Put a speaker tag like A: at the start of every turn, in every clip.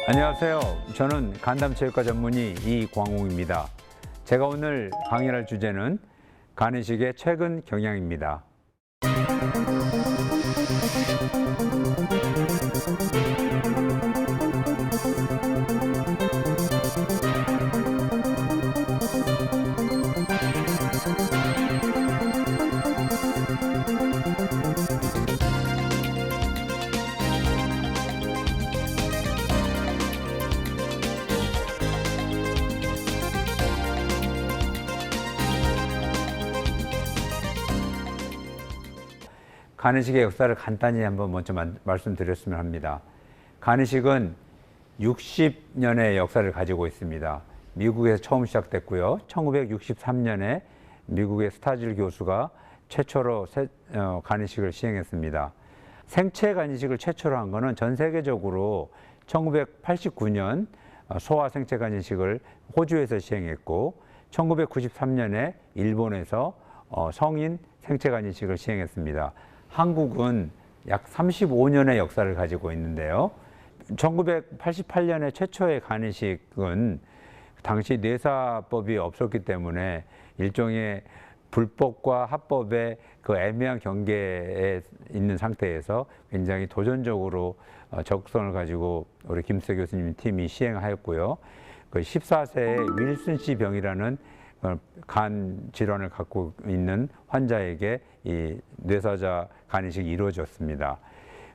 A: 안녕하세요. 저는 간담체육과 전문의 이광웅입니다. 제가 오늘 강의할 주제는 간이식의 최근 경향입니다. 간이식의 역사를 간단히 한번 먼저 말씀드렸으면 합니다. 간이식은 60년의 역사를 가지고 있습니다. 미국에서 처음 시작됐고요. 1963년에 미국의 스타질 교수가 최초로 간이식을 시행했습니다. 생체 간이식을 최초로 한 것은 전 세계적으로 1989년 소아 생체 간이식을 호주에서 시행했고 1993년에 일본에서 성인 생체 간이식을 시행했습니다. 한국은 약 35년의 역사를 가지고 있는데요. 1988년에 최초의 간이식은 당시 뇌사법이 없었기 때문에 일종의 불법과 합법의 그 애매한 경계에 있는 상태에서 굉장히 도전적으로 적성을 가지고 우리 김수태 교수님 팀이 시행하였고요. 그 14세의 윌슨씨 병이라는 간 질환을 갖고 있는 환자에게 이 뇌사자 간이식이 이루어졌습니다.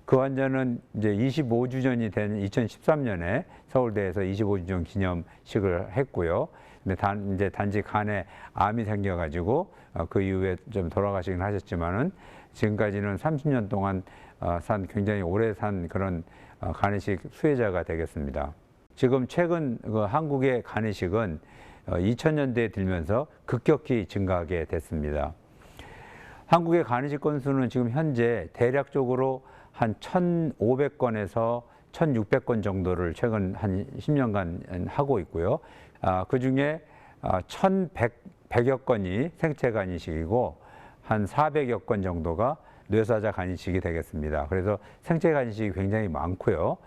A: 그 환자는 이제 25주년이 된 2013년에 서울대에서 25주년 기념식을 했고요. 근데 이제 단지 간에 암이 생겨가지고 그 이후에 좀 돌아가시긴 하셨지만은 지금까지는 30년 동안 굉장히 오래 산 그런 간이식 수혜자가 되겠습니다. 지금 최근 한국의 간이식은 2000년대에 들면서 급격히 증가하게 됐습니다. 한국의 간이식 건수는 지금 현재 대략적으로 한 1,500건에서 1,600건 정도를 최근 한 10년간 하고 있고요. 그 중에 1,100여 건이 생체 간이식이고 한 400여 건 정도가 뇌사자 간이식이 되겠습니다. 그래서 생체 간이식이 굉장히 많고요.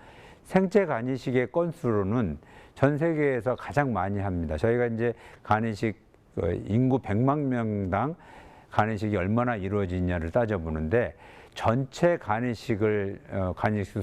A: 생체 간이식의 건수로는 전 세계에서 가장 많이 합니다. 저희가 이제 간이식 인구 100만 명당 간이식이 얼마나 이루어지냐를 따져보는데 전체 간이식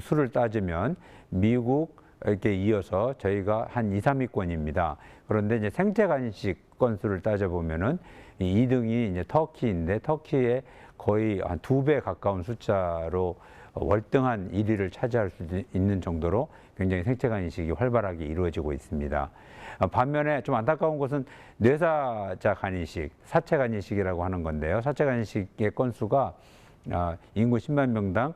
A: 수를 따지면 미국에 이어서 저희가 한 2, 3위권입니다. 그런데 이제 생체 간이식 건수를 따져보면은 2등이 이제 터키인데 터키의 거의 한 2배 가까운 숫자로 월등한 1위를 차지할 수 있는 정도로 굉장히 생체 간이식이 활발하게 이루어지고 있습니다. 반면에 좀 안타까운 것은 뇌사자 간이식, 사체 간이식이라고 하는 건데요. 사체 간이식의 건수가 인구 10만 명당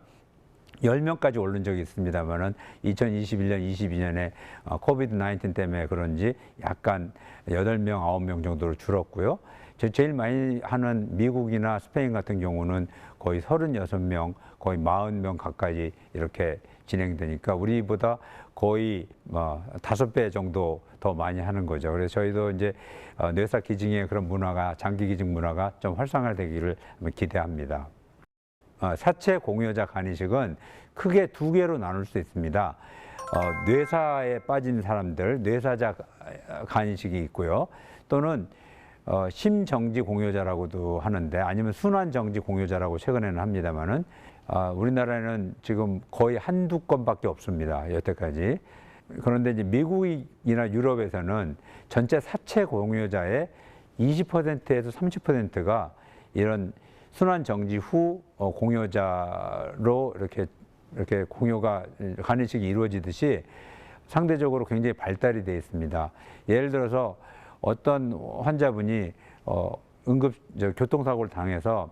A: 10명까지 오른 적이 있습니다만은 2021년, 22년에 코비드-19 때문에 그런지 약간 8명, 9명 정도로 줄었고요. 제일 많이 하는 미국이나 스페인 같은 경우는 거의 36명, 거의 40명 가까이 이렇게 진행되니까 우리보다 거의 5배 정도 더 많이 하는 거죠. 그래서 저희도 이제 뇌사 기증의 그런 문화가, 장기 기증 문화가 좀 활성화되기를 기대합니다. 사체 공여자 간이식은 크게 2개로 나눌 수 있습니다. 뇌사에 빠진 사람들, 뇌사자 간이식이 있고요. 또는 심정지 공여자라고도 하는데 아니면 순환정지 공여자라고 최근에는 합니다만은 우리나라에는 지금 거의 한두 건밖에 없습니다. 여태까지. 그런데 이제 미국이나 유럽에서는 전체 사체 공여자의 20%에서 30%가 이런 순환 정지 후 공여자로 이렇게 공여가 간이식이 이루어지듯이 상대적으로 굉장히 발달이 되어 있습니다. 예를 들어서 어떤 환자분이 교통사고를 당해서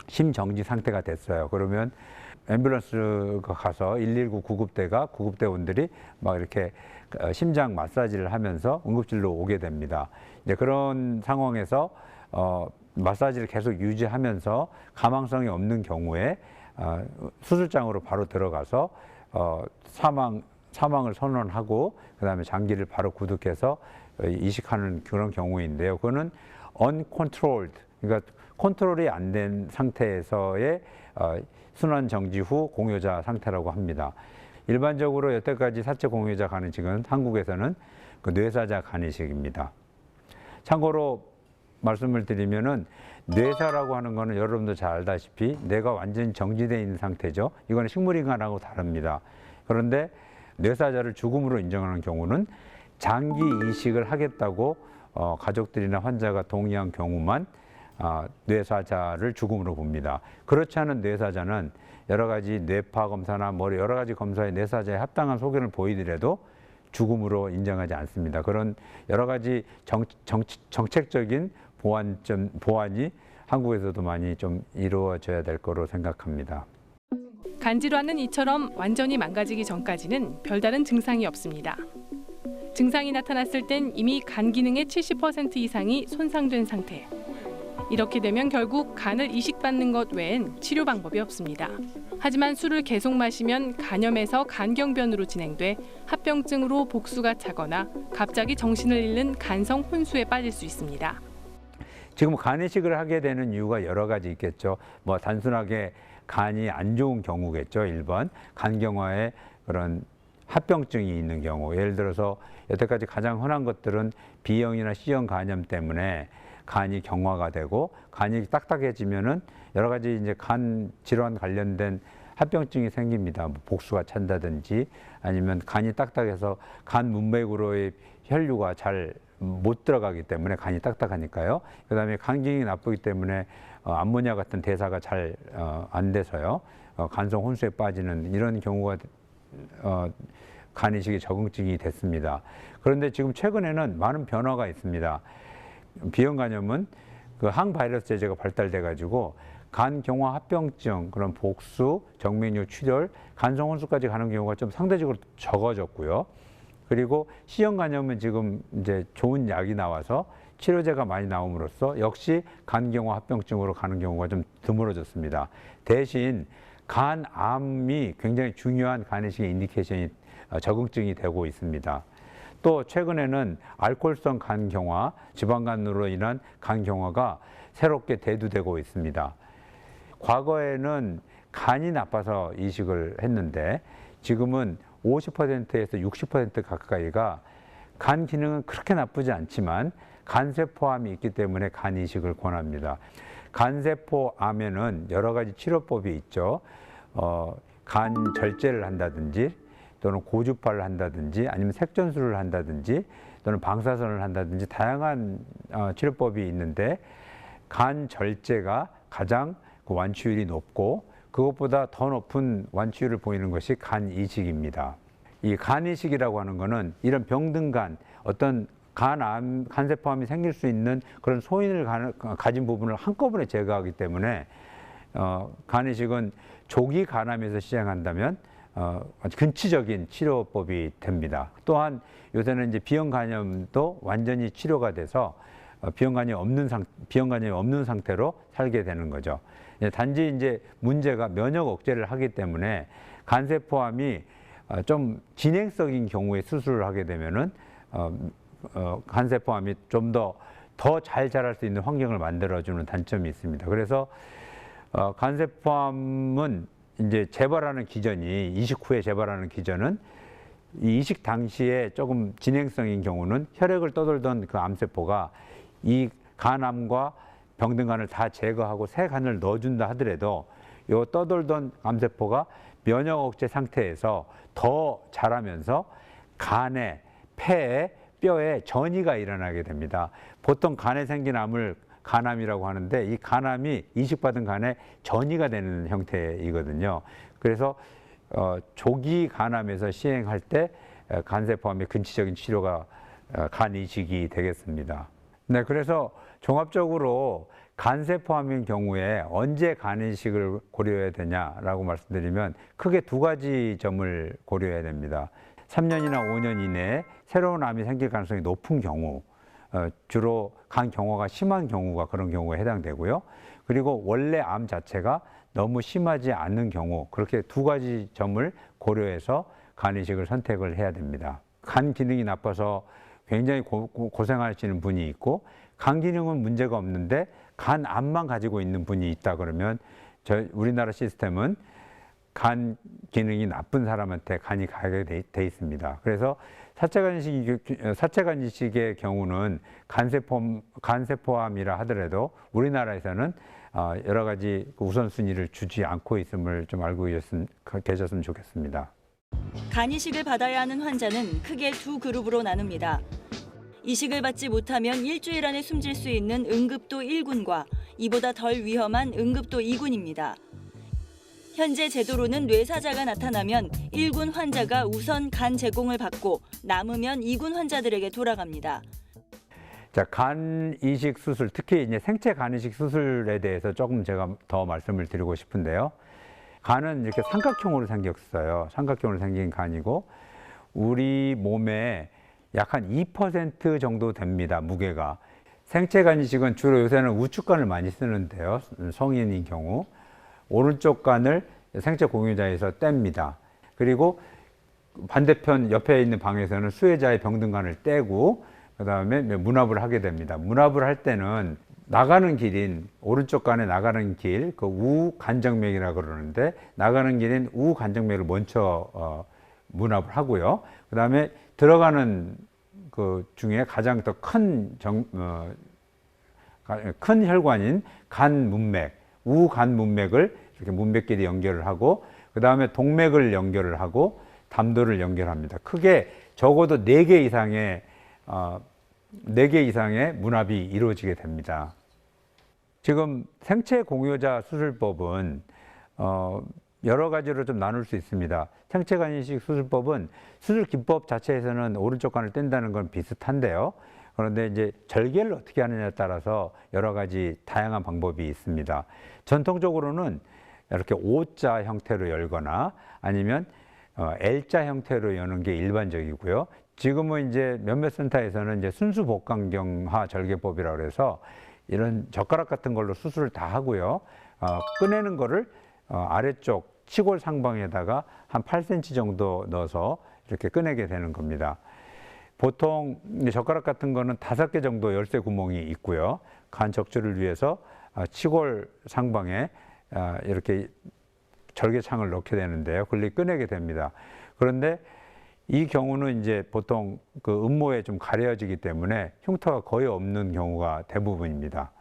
A: 심정지 상태가 됐어요. 그러면 앰뷸런스가 가서 119 구급대원들이 막 이렇게 심장 마사지를 하면서 응급실로 오게 됩니다. 이제 그런 상황에서 마사지를 계속 유지하면서 가망성이 없는 경우에 수술장으로 바로 들어가서 사망을 선언하고 그다음에 장기를 바로 구독해서 이식하는 그런 경우인데요. 그거는 uncontrolled, 그러니까 컨트롤이 안 된 상태에서의 순환 정지 후 공여자 상태라고 합니다. 일반적으로 여태까지 사체 공유자 간이식은 한국에서는 그 뇌사자 간이식입니다. 참고로 말씀을 드리면은 뇌사라고 하는 거는 여러분도 잘 알다시피 뇌가 완전히 정지되어 있는 상태죠. 이거는 식물인간하고 다릅니다. 그런데 뇌사자를 죽음으로 인정하는 경우는 장기 이식을 하겠다고 가족들이나 환자가 동의한 경우만 뇌사자를 죽음으로 봅니다. 그렇지 않은 뇌사자는 여러 가지 뇌파 검사나 여러 가지 검사에 뇌사자에 합당한 소견을 보이더라도 죽음으로 인정하지 않습니다. 그런 여러 가지 정책적인 보완이 한국에서도 많이 좀 이루어져야 될 거로 생각합니다.
B: 간질환은 이처럼 완전히 망가지기 전까지는 별다른 증상이 없습니다. 증상이 나타났을 땐 이미 간 기능의 70% 이상이 손상된 상태. 이렇게 되면 결국 간을 이식받는 것 외엔 치료 방법이 없습니다. 하지만 술을 계속 마시면 간염에서 간경변으로 진행돼 합병증으로 복수가 차거나 갑자기 정신을 잃는 간성 혼수에 빠질 수 있습니다.
A: 지금 간이식을 하게 되는 이유가 여러 가지 있겠죠. 단순하게 간이 안 좋은 경우겠죠. 1번 간경화에 그런 합병증이 있는 경우. 예를 들어서 여태까지 가장 흔한 것들은 B형이나 C형 간염 때문에 간이 경화가 되고 간이 딱딱해지면은 여러 가지 이제 간 질환 관련된 합병증이 생깁니다. 복수가 찬다든지 아니면 간이 딱딱해서 간 문맥으로의 혈류가 잘 못 들어가기 때문에 간이 딱딱하니까요. 그다음에 간 기능이 나쁘기 때문에 암모니아 같은 대사가 잘 안 돼서요. 간성 혼수에 빠지는 이런 경우가 간이식이 적응증이 됐습니다. 그런데 지금 최근에는 많은 변화가 있습니다. B형 간염은 그 항바이러스 제제가 발달돼 가지고 간 경화 합병증, 그런 복수, 정맥류 출혈, 간성 혼수까지 가는 경우가 좀 상대적으로 적어졌고요. 그리고 C형 간염은 지금 이제 좋은 약이 나와서 치료제가 많이 나옴으로써 역시 간 경화 합병증으로 가는 경우가 좀 드물어졌습니다. 대신 간암이 굉장히 중요한 간이식의 인디케이션이 적응증이 되고 있습니다. 또 최근에는 알코올성 간경화, 지방간으로 인한 간경화가 새롭게 대두되고 있습니다. 과거에는 간이 나빠서 이식을 했는데 지금은 50%에서 60% 가까이가 간 기능은 그렇게 나쁘지 않지만 간세포암이 있기 때문에 간 이식을 권합니다. 간세포암에는 여러 가지 치료법이 있죠. 간 절제를 한다든지 또는 고주파를 한다든지 아니면 색전술을 한다든지 또는 방사선을 한다든지 다양한 치료법이 있는데 간 절제가 가장 완치율이 높고 그것보다 더 높은 완치율을 보이는 것이 간 이식입니다. 이 간 이식이라고 하는 것은 이런 병든 간, 어떤 간세포암이 생길 수 있는 그런 소인을 가진 부분을 한꺼번에 제거하기 때문에 간 이식은 조기 간암에서 시행한다면 근치적인 치료법이 됩니다. 또한 요새는 이제 B형 간염도 완전히 치료가 돼서 B형 간염이 없는 상태로 살게 되는 거죠. 단지 이제 문제가 면역 억제를 하기 때문에 간세포암이 좀 진행성인 경우에 수술을 하게 되면은 간세포암이 좀 더 잘 자랄 수 있는 환경을 만들어주는 단점이 있습니다. 그래서 간세포암은 이제 재발하는 기전이 이식 후에 재발하는 기전은 이 이식 당시에 조금 진행성인 경우는 혈액을 떠돌던 그 암세포가 이 간암과 병든 간을 다 제거하고 새 간을 넣어준다 하더라도 요 떠돌던 암세포가 면역 억제 상태에서 더 자라면서 간에, 폐에, 뼈에 전이가 일어나게 됩니다. 보통 간에 생긴 암을 간암이라고 하는데 이 간암이 이식받은 간에 전이가 되는 형태이거든요. 그래서 조기 간암에서 시행할 때 간세포암의 근치적인 치료가 간 이식이 되겠습니다. 네, 그래서 종합적으로 간세포암인 경우에 언제 간 이식을 고려해야 되냐라고 말씀드리면 크게 두 가지 점을 고려해야 됩니다. 3년이나 5년 이내에 새로운 암이 생길 가능성이 높은 경우, 주로 간 경화가 심한 경우가 그런 경우에 해당되고요. 그리고 원래 암 자체가 너무 심하지 않는 경우, 그렇게 두 가지 점을 고려해서 간 이식을 선택을 해야 됩니다. 간 기능이 나빠서 굉장히 고생하시는 분이 있고 간 기능은 문제가 없는데 간암만 가지고 있는 분이 있다 그러면 우리나라 시스템은 간 기능이 나쁜 사람한테 간이 가게 돼 있습니다. 그래서 사체 간이식의 경우는 간세포암이라 하더라도 우리나라에서는 여러 가지 우선순위를 주지 않고 있음을 좀 알고 계셨으면 좋겠습니다.
C: 간이식을 받아야 하는 환자는 크게 두 그룹으로 나눕니다. 이식을 받지 못하면 일주일 안에 숨질 수 있는 응급도 1군과 이보다 덜 위험한 응급도 2군입니다. 현재 제도로는 뇌사자가 나타나면 1군 환자가 우선 간 제공을 받고 남으면 2군 환자들에게 돌아갑니다.
A: 자, 간 이식 수술, 특히 이제 생체 간 이식 수술에 대해서 조금 제가 더 말씀을 드리고 싶은데요. 간은 이렇게 삼각형으로 생겼어요. 삼각형으로 생긴 간이고 우리 몸에 약 한 2% 정도 됩니다, 무게가. 생체 간 이식은 주로 요새는 우측간을 많이 쓰는데요. 성인인 경우 오른쪽 간을 생체 공유자에서 뗍니다. 그리고 반대편 옆에 있는 방에서는 수혜자의 병등간을 떼고 그다음에 문합을 하게 됩니다. 문합을 할 때는 나가는 길인 오른쪽 간에 나가는 길, 그 우간정맥이라고 그러는데 나가는 길인 우간정맥을 먼저 문합을 하고요. 그다음에 들어가는 그 중에 가장 더 큰 혈관인 간문맥, 우간문맥을 이렇게 문맥끼리 연결을 하고 그다음에 동맥을 연결을 하고 담도를 연결합니다. 크게 적어도 4개 이상의 문합이 이루어지게 됩니다. 지금 생체 공유자 수술법은 여러 가지로 좀 나눌 수 있습니다. 생체 간이식 수술법은 수술 기법 자체에서는 오른쪽 간을 뗀다는 건 비슷한데요. 그런데 이제 절개를 어떻게 하느냐에 따라서 여러 가지 다양한 방법이 있습니다. 전통적으로는 이렇게 O자 형태로 열거나 아니면 L자 형태로 여는 게 일반적이고요. 지금은 이제 몇몇 센터에서는 이제 순수 복강경화 절개법이라고 해서 이런 젓가락 같은 걸로 수술을 다 하고요. 꺼내는 거를 아래쪽 치골 상방에다가 한 8cm 정도 넣어서 이렇게 꺼내게 되는 겁니다. 보통 젓가락 같은 거는 5개 정도 열쇠 구멍이 있고요. 간 적출을 위해서 치골 상방에 이렇게 절개창을 넣게 되는데요. 그걸 꺼내게 됩니다. 그런데 이 경우는 이제 보통 그 음모에 좀 가려지기 때문에 흉터가 거의 없는 경우가 대부분입니다.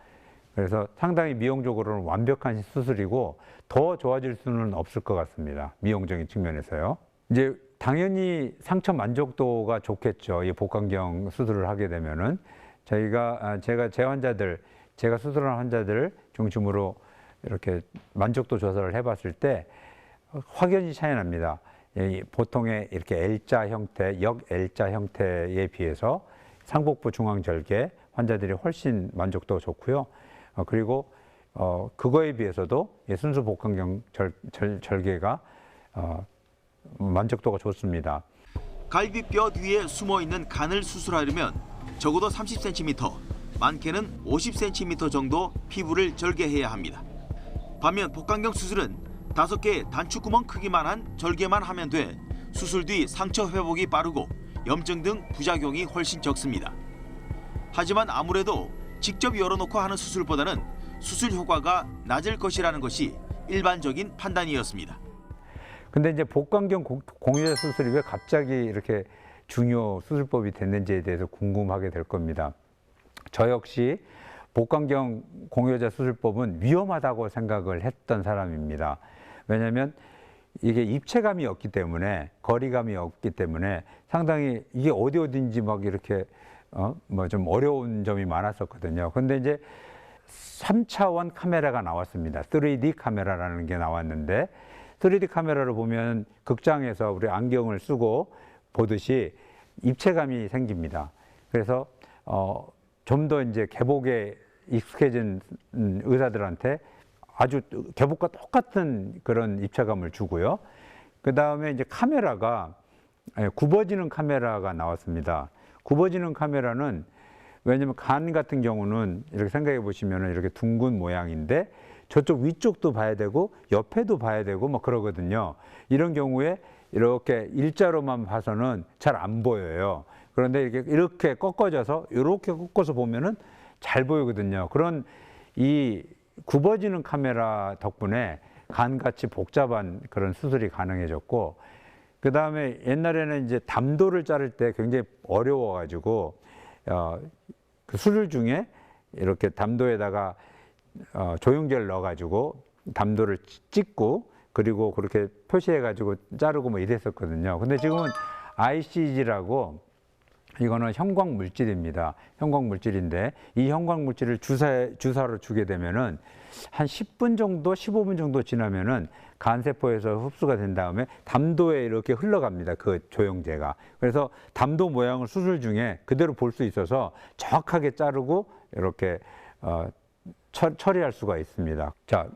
A: 그래서 상당히 미용적으로는 완벽한 수술이고 더 좋아질 수는 없을 것 같습니다. 미용적인 측면에서요. 이제 당연히 상처 만족도가 좋겠죠. 이 복강경 수술을 하게 되면은 제가 수술한 환자들 중심으로 이렇게 만족도 조사를 해봤을 때 확연히 차이 납니다. 보통의 이렇게 L자 형태, 역 L자 형태에 비해서 상복부 중앙절개 환자들이 훨씬 만족도가 좋고요. 그리고 그거에 비해서도 순수 복강경 절개가 만족도가 좋습니다.
D: 갈비뼈 뒤에 숨어있는 간을 수술하려면 적어도 30cm, 많게는 50cm 정도 피부를 절개해야 합니다. 반면 복강경 수술은 5개의 단추구멍 크기만 한 절개만 하면 돼 수술 뒤 상처 회복이 빠르고 염증 등 부작용이 훨씬 적습니다. 하지만 아무래도 직접 열어놓고 하는 수술보다는 수술 효과가 낮을 것이라는 것이 일반적인 판단이었습니다.
A: 근데 이제 복강경 공유자 수술이 왜 갑자기 이렇게 중요 수술법이 됐는지에 대해서 궁금하게 될 겁니다. 저 역시 복강경 공유자 수술법은 위험하다고 생각을 했던 사람입니다. 왜냐하면 이게 입체감이 없기 때문에 거리감이 없기 때문에 상당히 이게 어디인지 막 이렇게 좀 어려운 점이 많았었거든요. 그런데 이제 3차원 카메라가 나왔습니다. 3D 카메라라는 게 나왔는데 3D 카메라를 보면 극장에서 우리 안경을 쓰고 보듯이 입체감이 생깁니다. 그래서 좀 더 이제 개복에 익숙해진 의사들한테 아주 개복과 똑같은 그런 입체감을 주고요. 그 다음에 이제 카메라가 굽어지는 카메라가 나왔습니다. 굽어지는 카메라는 왜냐면 간 같은 경우는 이렇게 생각해 보시면 이렇게 둥근 모양인데 저쪽 위쪽도 봐야 되고 옆에도 봐야 되고 뭐 그러거든요. 이런 경우에 이렇게 일자로만 봐서는 잘 안 보여요. 그런데 이렇게 꺾어져서 이렇게 꺾어서 보면은 잘 보이거든요. 그런 이 굽어지는 카메라 덕분에 간같이 복잡한 그런 수술이 가능해졌고, 그 다음에 옛날에는 이제 담도를 자를 때 굉장히 어려워가지고 그 수술 중에 이렇게 담도에다가 조영제를 넣어가지고 담도를 찍고 그리고 그렇게 표시해가지고 자르고 뭐 이랬었거든요. 근데 지금은 ICG라고 이거는 형광 물질입니다. 형광 물질인데 이 형광 물질을 주사로 주게 되면은 한 10분 정도, 15분 정도 지나면은 간세포에서 흡수가 된 다음에 담도에 이렇게 흘러갑니다. 그 조영제가. 그래서 담도 모양을 수술 중에 그대로 볼 수 있어서 정확하게 자르고 이렇게 처리할 수가 있습니다. 자,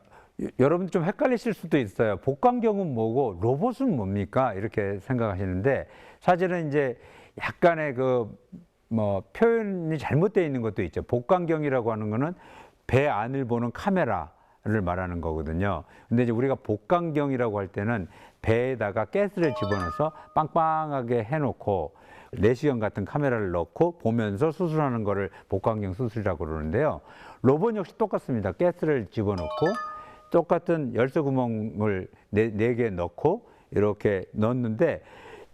A: 여러분 좀 헷갈리실 수도 있어요. 복강경은 뭐고 로봇은 뭡니까? 이렇게 생각하시는데 사실은 이제 약간의 표현이 잘못되어 있는 것도 있죠. 복강경이라고 하는 거는 배 안을 보는 카메라를 말하는 거거든요. 근데 이제 우리가 복강경이라고 할 때는 배에다가 가스를 집어넣어서 빵빵하게 해놓고 내시경 같은 카메라를 넣고 보면서 수술하는 거를 복강경 수술이라고 그러는데요. 로봇 역시 똑같습니다. 가스를 집어넣고 똑같은 열쇠 구멍을 네 개 넣고 이렇게 넣는데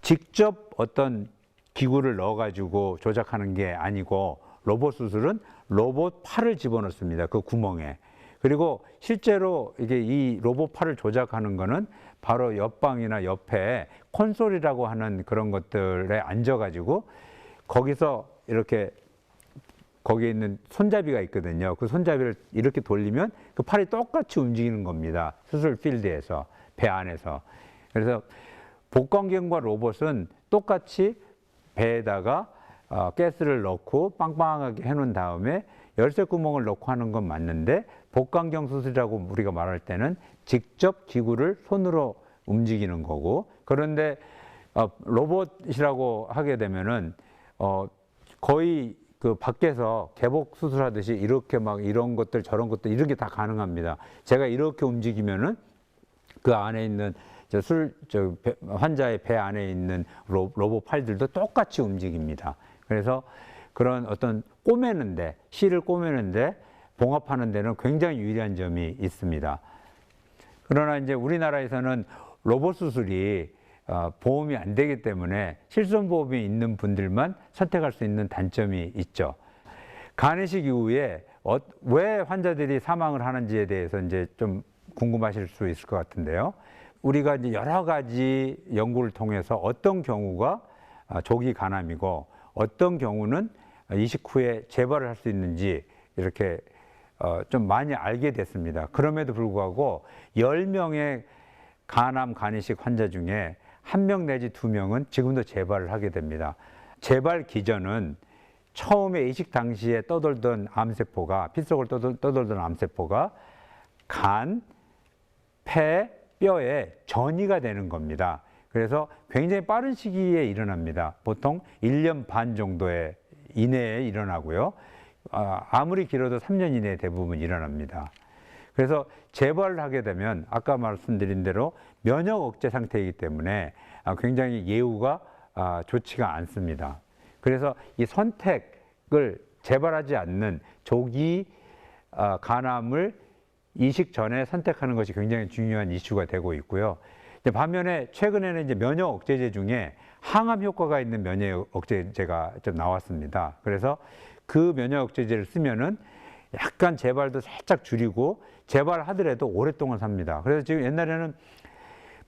A: 직접 어떤 기구를 넣어가지고 조작하는 게 아니고 로봇 수술은 로봇 팔을 집어넣습니다. 그 구멍에. 그리고 실제로 이게 이 로봇 팔을 조작하는 거는 바로 옆방이나 옆에 콘솔이라고 하는 그런 것들에 앉아가지고 거기서 이렇게 거기에 있는 손잡이가 있거든요. 그 손잡이를 이렇게 돌리면 그 팔이 똑같이 움직이는 겁니다. 수술 필드에서, 배 안에서. 그래서 복강경과 로봇은 똑같이 배에다가 가스를 넣고 빵빵하게 해놓은 다음에 열쇠 구멍을 넣고 하는 건 맞는데 복강경 수술이라고 우리가 말할 때는 직접 기구를 손으로 움직이는 거고, 그런데 로봇이라고 하게 되면은 거의 그 밖에서 개복 수술하듯이 이렇게 막 이런 것들 저런 것들 이런 게 다 가능합니다. 제가 이렇게 움직이면은 그 안에 있는 환자의 배 안에 있는 로봇 팔들도 똑같이 움직입니다. 그래서 그런 어떤 꼬매는데, 실을 꼬매는데 봉합하는 데는 굉장히 유리한 점이 있습니다. 그러나 이제 우리나라에서는 로봇 수술이 보험이 안 되기 때문에 실손보험이 있는 분들만 선택할 수 있는 단점이 있죠. 간이식 이후에 왜 환자들이 사망을 하는지에 대해서 이제 좀 궁금하실 수 있을 것 같은데요. 우리가 이제 여러 가지 연구를 통해서 어떤 경우가 조기 간암이고 어떤 경우는 이식 후에 재발을 할 수 있는지 이렇게 좀 많이 알게 됐습니다. 그럼에도 불구하고 10명의 간암 간이식 환자 중에 1명 내지 2명은 지금도 재발을 하게 됩니다. 재발 기전은 처음에 이식 당시에 떠돌던 암세포가, 피 속을 떠돌던 암세포가 간, 폐, 뼈에 전이가 되는 겁니다. 그래서 굉장히 빠른 시기에 일어납니다. 보통 1년 반 정도의 이내에 일어나고요. 아무리 길어도 3년 이내에 대부분 일어납니다. 그래서 재발을 하게 되면 아까 말씀드린 대로 면역 억제 상태이기 때문에 굉장히 예후가 좋지가 않습니다. 그래서 이 선택을 재발하지 않는 조기 간암을 이식 전에 선택하는 것이 굉장히 중요한 이슈가 되고 있고요. 반면에 최근에는 이제 면역 억제제 중에 항암 효과가 있는 면역 억제제가 좀 나왔습니다. 그래서 그 면역 억제제를 쓰면은 약간 재발도 살짝 줄이고 재발하더라도 오랫동안 삽니다. 그래서 지금 옛날에는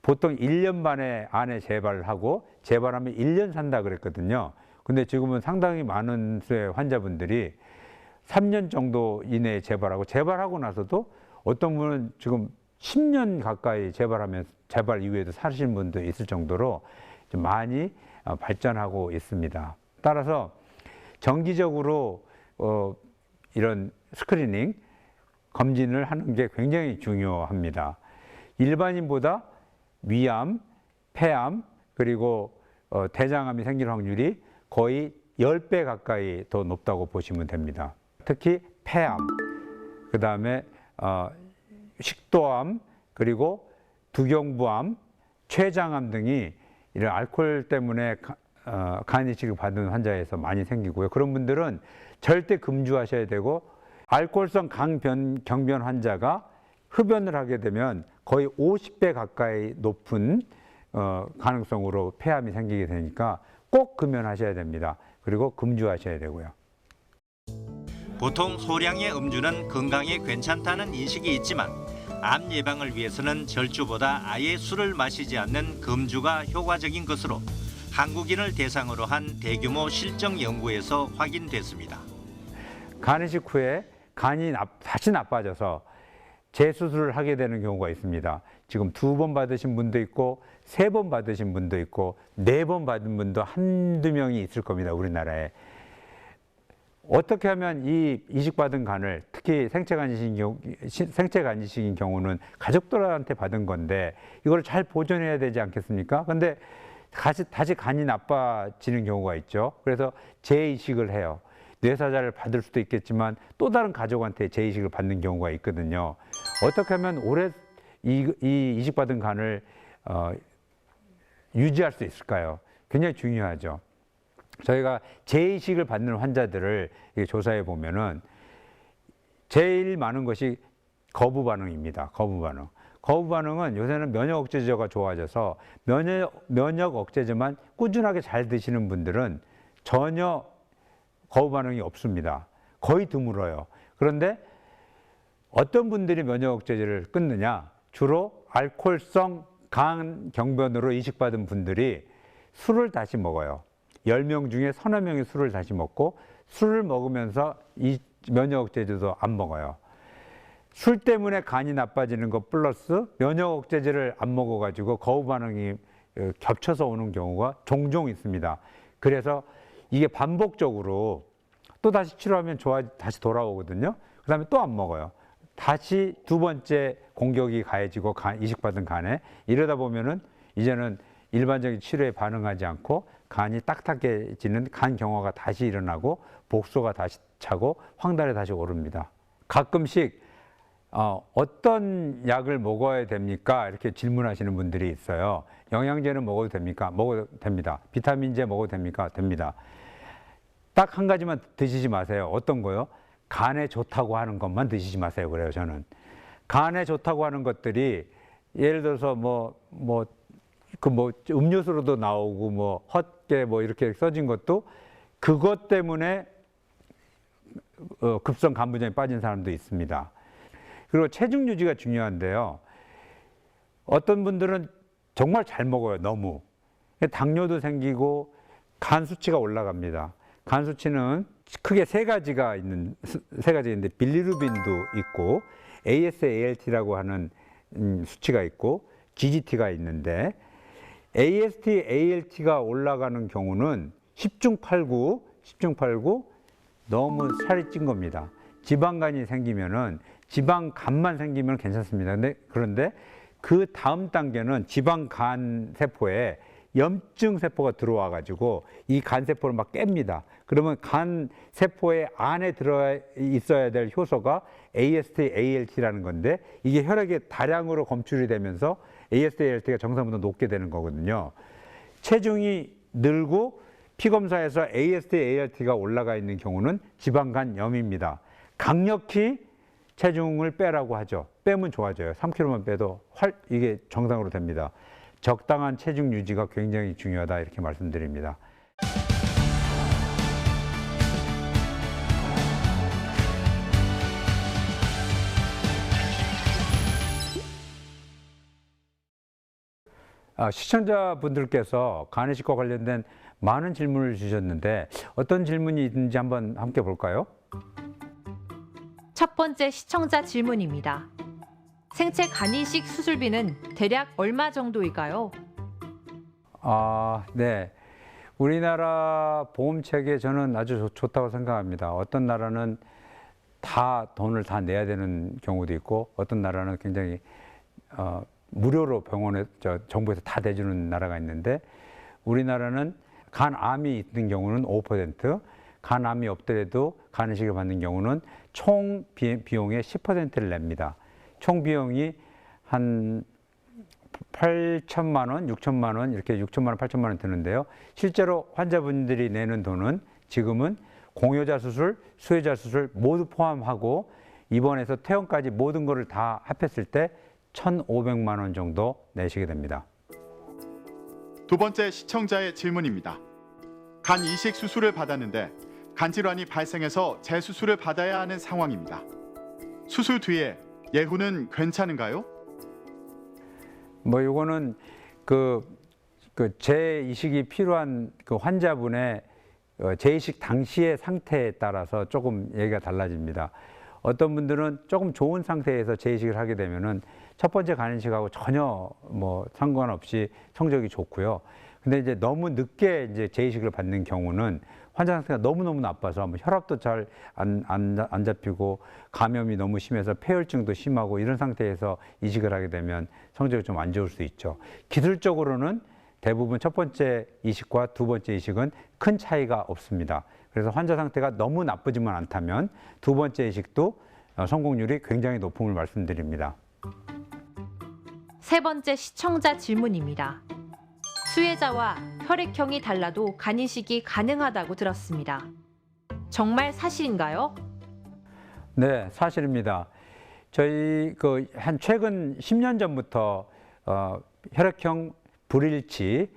A: 보통 1년 만에 안에 재발을 하고 재발하면 1년 산다 그랬거든요. 근데 지금은 상당히 많은 수의 환자분들이 3년 정도 이내에 재발하고 재발하고 나서도 어떤 분은 지금 10년 가까이 재발 이후에도 사시는 분도 있을 정도로 좀 많이 발전하고 있습니다. 따라서 정기적으로 이런 스크리닝, 검진을 하는 게 굉장히 중요합니다. 일반인보다 위암, 폐암, 그리고 대장암이 생길 확률이 거의 10배 가까이 더 높다고 보시면 됩니다. 특히 폐암, 그 다음에 식도암, 그리고 두경부암, 췌장암 등이 이런 알코올 때문에 간이식을 받은 환자에서 많이 생기고요. 그런 분들은 절대 금주하셔야 되고, 알코올성 경변 환자가 흡연을 하게 되면 거의 50배 가까이 높은 가능성으로 폐암이 생기게 되니까 꼭 금연하셔야 됩니다. 그리고 금주하셔야 되고요.
E: 보통 소량의 음주는 건강에 괜찮다는 인식이 있지만 암 예방을 위해서는 절주보다 아예 술을 마시지 않는 금주가 효과적인 것으로 한국인을 대상으로 한 대규모 실증 연구에서 확인됐습니다.
A: 간이식 후에 간이 다시 나빠져서 재수술을 하게 되는 경우가 있습니다. 지금 2번 받으신 분도 있고 3번 받으신 분도 있고 4번 받은 분도 한두 명이 있을 겁니다. 우리나라에. 어떻게 하면 이 이식받은 간을, 특히 생체간이식인 경우는 가족들한테 받은 건데 이걸 잘 보존해야 되지 않겠습니까? 근데 다시 간이 나빠지는 경우가 있죠. 그래서 재이식을 해요. 뇌사자를 받을 수도 있겠지만 또 다른 가족한테 재이식을 받는 경우가 있거든요. 어떻게 하면 오래 이 이식받은 간을 유지할 수 있을까요? 굉장히 중요하죠. 저희가 재이식을 받는 환자들을 조사해 보면은 제일 많은 것이 거부 반응입니다. 거부 반응. 거부 반응은 요새는 면역 억제제가 좋아져서 면역 억제제만 꾸준하게 잘 드시는 분들은 전혀 거부 반응이 없습니다. 거의 드물어요. 그런데 어떤 분들이 면역 억제제를 끊느냐? 주로 알코올성 간 경변으로 이식받은 분들이 술을 다시 먹어요. 10명 중에 서너 명이 술을 다시 먹고 술을 먹으면서 이 면역 억제제도 안 먹어요. 술 때문에 간이 나빠지는 것 플러스 면역 억제제를 안 먹어가지고 거부 반응이 겹쳐서 오는 경우가 종종 있습니다. 그래서 이게 반복적으로 또 다시 치료하면 다시 돌아오거든요. 그 다음에 또 안 먹어요. 다시 2번째 공격이 가해지고 이식받은 간에 이러다 보면은 이제는 일반적인 치료에 반응하지 않고 간이 딱딱해지는 간 경화가 다시 일어나고 복소가 다시 차고 황달에 다시 오릅니다. 가끔씩 어떤 약을 먹어야 됩니까? 이렇게 질문하시는 분들이 있어요. 영양제는 먹어도 됩니까? 먹어도 됩니다. 비타민제 먹어도 됩니까? 됩니다. 딱 한 가지만 드시지 마세요. 어떤 거요? 간에 좋다고 하는 것만 드시지 마세요. 그래요, 저는. 간에 좋다고 하는 것들이 예를 들어서 음료수로도 나오고 헛개 이렇게 써진 것도 그것 때문에 급성 간부종에 빠진 사람도 있습니다. 그리고 체중 유지가 중요한데요. 어떤 분들은 정말 잘 먹어요, 너무. 당뇨도 생기고 간 수치가 올라갑니다. 간 수치는 크게 세 가지가 있는데 빌리루빈도 있고 ASALT라고 하는 수치가 있고 GGT가 있는데 AST, ALT가 올라가는 경우는 10중 8구 너무 살이 찐 겁니다. 지방간이 생기면은 지방간만 생기면 괜찮습니다. 그런데 그 다음 단계는 지방간 세포에 염증 세포가 들어와 가지고 이 간 세포를 막 깹니다. 그러면 간 세포의 안에 들어 있어야 될 효소가 AST, ALT라는 건데 이게 혈액에 다량으로 검출이 되면서 AST, ALT가 정상보다 높게 되는 거거든요. 체중이 늘고 피검사에서 AST, ALT가 올라가 있는 경우는 지방간염입니다. 강력히 체중을 빼라고 하죠. 빼면 좋아져요. 3kg만 빼도 이게 정상으로 됩니다. 적당한 체중 유지가 굉장히 중요하다 이렇게 말씀드립니다. 시청자분들께서 간이식과 관련된 많은 질문을 주셨는데 어떤 질문이 있는지 한번 함께 볼까요?
F: 첫 번째 시청자 질문입니다. 생체 간이식 수술비는 대략 얼마 정도일까요?
A: 네. 우리나라 보험 체계 저는 아주 좋다고 생각합니다. 어떤 나라는 다 돈을 다 내야 되는 경우도 있고 어떤 나라는 굉장히 무료로 병원에 정부에서 다 대주는 나라가 있는데 우리나라는 간암이 있는 경우는 5%, 간암이 없더라도 간이식을 받는 경우는 총 비용의 10%를 냅니다. 총 비용이 한 8천만 원, 6천만 원 이렇게 6천만 원, 8천만 원 드는데요. 실제로 환자분들이 내는 돈은 지금은 공여자 수술, 수혜자 수술 모두 포함하고 입원해서 퇴원까지 모든 거를 다 합했을 때 1,500만 원 정도 내시게 됩니다.
G: 두 번째 시청자의 질문입니다. 간 이식 수술을 받았는데 간 질환이 발생해서 재수술을 받아야 하는 상황입니다. 수술 뒤에 예후는 괜찮은가요?
A: 뭐 이거는 그 재이식이 필요한 그 환자분의 재이식 당시의 상태에 따라서 조금 얘기가 달라집니다. 어떤 분들은 조금 좋은 상태에서 재이식을 하게 되면은 첫 번째 간이식하고 전혀 뭐 상관없이 성적이 좋고요. 근데 이제 너무 늦게 이제 재이식을 받는 경우는 환자 상태가 너무너무 나빠서 뭐 혈압도 잘 안 잡히고 감염이 너무 심해서 폐혈증도 심하고 이런 상태에서 이식을 하게 되면 성적이 좀 안 좋을 수 있죠. 기술적으로는 대부분 첫 번째 이식과 두 번째 이식은 큰 차이가 없습니다. 그래서 환자 상태가 너무 나쁘지만 않다면 두 번째 이식도 성공률이 굉장히 높음을 말씀드립니다.
F: 세 번째 시청자 질문입니다. 수혜자와 혈액형이 달라도 간이식이 가능하다고 들었습니다. 정말 사실인가요?
A: 네, 사실입니다. 저희 한 최근 10년 전부터 혈액형 불일치,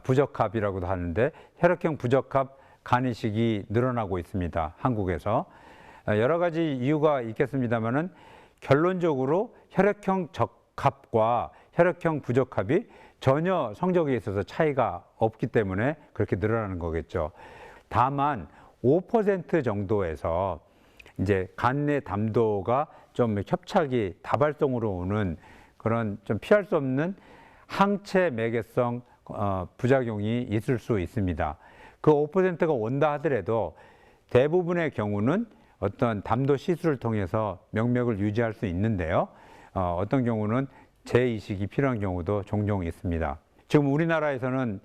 A: 부적합이라고도 하는데 혈액형 부적합 간이식이 늘어나고 있습니다. 한국에서. 여러 가지 이유가 있겠습니다만은 결론적으로 혈액형 적합과 혈액형 부적합이 전혀 성적에 있어서 차이가 없기 때문에 그렇게 늘어나는 거겠죠. 다만 5% 정도에서 이제 간 내 담도가 좀 협착이 다발성으로 오는 그런 좀 피할 수 없는 항체 매개성 부작용이 있을 수 있습니다. 그 5%가 온다 하더라도 대부분의 경우는 어떤 담도 시술을 통해서 명맥을 유지할 수 있는데요. 어떤 경우는 재이식이 필요한 경우도 종종 있습니다. 지금 우리나라에서는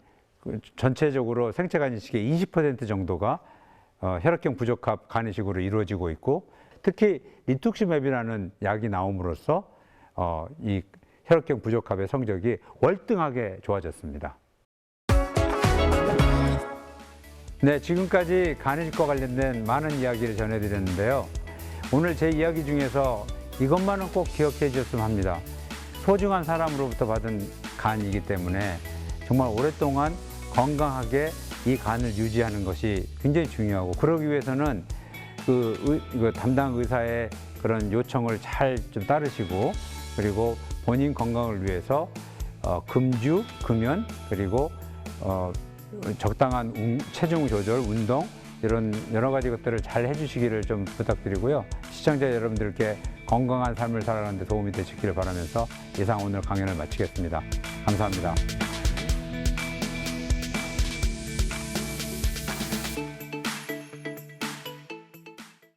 A: 전체적으로 생체 간이식의 20% 정도가 혈액형 부적합 간이식으로 이루어지고 있고 특히 리투ක්시맵이라는 약이 나옴으로써 이 혈액형 부적합의 성적이 월등하게 좋아졌습니다. 네, 지금까지 간이식과 관련된 많은 이야기를 전해드렸는데요. 오늘 제 이야기 중에서 이것만은 꼭 기억해 주셨으면 합니다. 소중한 사람으로부터 받은 간이기 때문에 정말 오랫동안 건강하게 이 간을 유지하는 것이 굉장히 중요하고 그러기 위해서는 그 담당 의사의 그런 요청을 잘 좀 따르시고 그리고 본인 건강을 위해서 금주, 금연 그리고 적당한 체중 조절, 운동 이런 여러 가지 것들을 잘 해주시기를 좀 부탁드리고요. 시청자 여러분들께 건강한 삶을 살아가는 데 도움이 되시기를 바라면서 이상 오늘 강연을 마치겠습니다. 감사합니다.